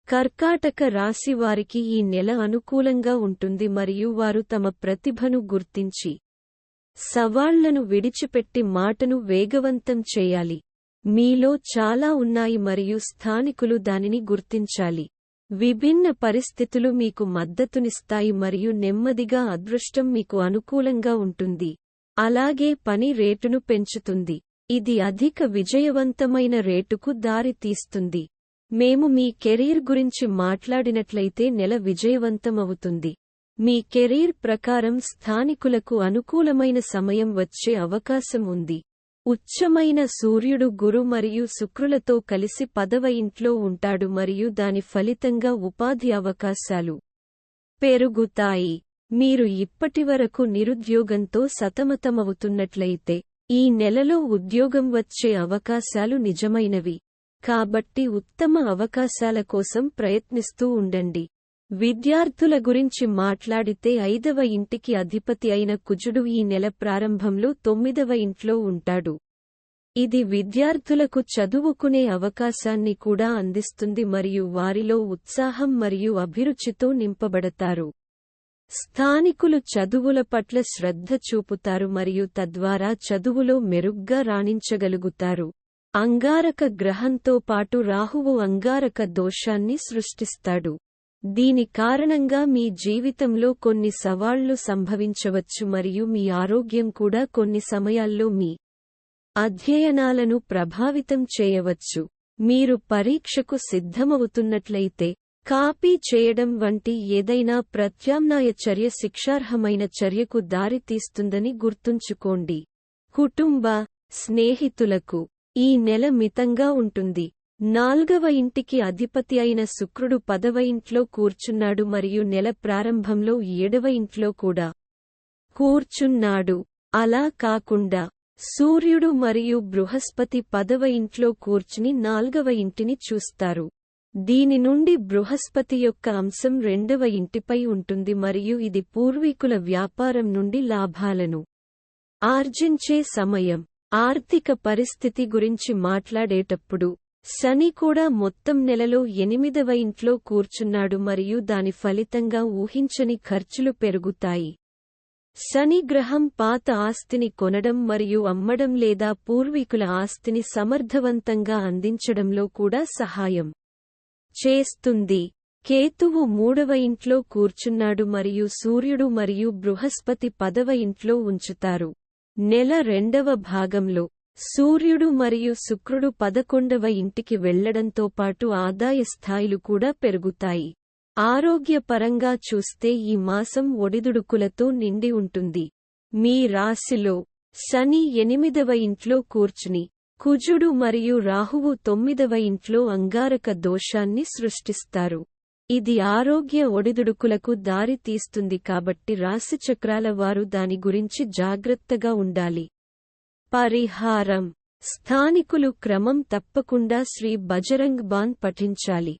కర్కాటక రాశి వారికి ఈ నెల అనుకూలంగా ఉంటుంది మరియు వారు తమ ప్రతిభను గుర్తించి సవాళ్లను విడిచిపెట్టి మాటను వేగవంతం చేయాలి. మీలో చాలా ఉన్నాయి మరియు స్థానికులు దానిని గుర్తించాలి. విభిన్న పరిస్థితులు మీకు మద్దతునిస్తాయి మరియు నెమ్మదిగా అదృష్టం మీకు అనుకూలంగా ఉంటుంది. అలాగే పని రేటును పెంచుతుంది. ఇది అధిక విజయవంతమైన రేటుకు దారి తీస్తుంది. మేము మీ కెరీర్ గురించి మాట్లాడినట్లయితే నెల విజయవంతమవుతుంది. మీ కెరీర్ ప్రకారం స్థానికులకు అనుకూలమైన సమయం వచ్చే అవకాశం ఉంది. ఉచ్చమైన సూర్యుడు గురు మరియు శుక్రులతో కలిసి 10వ ఇంట్లో ఉంటాడు మరియు దాని ఫలితంగా ఉపాధి అవకాశాలు పెరుగుతాయి. మీరు ఇప్పటివరకు నిరుద్యోగంతో సతమతమవుతున్నట్లయితే ఈ నెలలో ఉద్యోగం వచ్చే అవకాశాలు నిజమైనవి. కాబట్టి ఉత్తమ అవకాశాల కోసం ప్రయత్నిస్తూ ఉండండి. విద్యార్థుల గురించి మాట్లాడితే 5వ ఇంటికి అధిపతి అయిన కుజుడు ఈ నెల ప్రారంభంలో 9వ ఇంట్లో ఉంటాడు. ఇది విద్యార్థులకు చదువుకునే అవకాశాన్ని కూడా అందిస్తుంది మరియు వారిలో ఉత్సాహం మరియు అభిరుచితో నింపబడతారు. స్థానికులు చదువుల పట్ల శ్రద్ధ చూపుతారు మరియు తద్వారా చదువులో మెరుగ్గా రాణించగలుగుతారు. అంగారక గ్రహంతో పాటు రాహువు అంగారక దోషాన్ని సృష్టిస్తాడు. దీని కారణంగా మీ జీవితంలో కొన్ని సవాళ్లు సంభవించవచ్చు మరియు మీ ఆరోగ్యం కూడా కొన్ని సమయాల్లో మీ అధ్యయనాలను ప్రభావితం చేయవచ్చు. మీరు పరీక్షకు సిద్ధమవుతున్నట్లయితే కాపీ చేయడం వంటి ఏదైనా ప్రత్యామ్నాయ చర్య శిక్షార్హమైన చర్యకు దారితీస్తుందని గుర్తుంచుకోండి. కుటుంబ, స్నేహితులకు ఈ నెల మితంగా ఉంటుంది. 4వ ఇంటికి అధిపతి అయిన శుక్రుడు 10వ ఇంట్లో కూర్చున్నాడు మరియు నెల ప్రారంభంలో 7వ ఇంట్లో కూడా కూర్చున్నాడు. అలా కాకుండా సూర్యుడు మరియు బృహస్పతి 10వ ఇంట్లో కూర్చుని 4వ ఇంటిని చూస్తారు. దీని నుండి బృహస్పతి యొక్క అంశం 2వ ఇంటిపై ఉంటుంది మరియు ఇది పూర్వీకుల వ్యాపారం నుండి లాభాలను ఆర్జించే సమయం. ఆర్థిక పరిస్థితి గురించి మాట్లాడేటప్పుడు శని కూడా మొత్తం నెలలో 8వ ఇంట్లో కూర్చున్నాడు మరియు దాని ఫలితంగా ఊహించని ఖర్చులు పెరుగుతాయి. శని గ్రహం పాత ఆస్తిని కొనడం మరియు అమ్మడం లేదా పూర్వీకుల ఆస్తిని సమర్థవంతంగా అందించడంలో కూడా సహాయం చేస్తుంది. కేతువు 3వ ఇంట్లో కూర్చున్నాడు మరియు సూర్యుడు మరియు బృహస్పతి 10వ ఇంట్లో ఉంచుతారు. నెల 2వ భాగంలో సూర్యుడు మరియు శుక్రుడు 11వ ఇంటికి వెళ్లడంతో పాటు ఆదాయ స్థాయిలు కూడా పెరుగుతాయి. ఆరోగ్యపరంగా చూస్తే ఈ మాసం ఒడిదుడుకులతో నిండి ఉంటుంది. మీ రాశిలో శని 8వ ఇంట్లో కూర్చుని కుజుడు మరియు రాహువు 9వ ఇంట్లో అంగారక దోషాన్ని సృష్టిస్తారు. ఇది ఆరోగ్య ఒడిదుడుకులకు దారి తీస్తుంది కాబట్టి రాశిచక్రాల వారు దాని గురించి జాగ్రత్తగా ఉండాలి. పరిహారం: స్థానికులు క్రమం తప్పకుండా శ్రీ బజరంగ్ బాన్ పఠించాలి.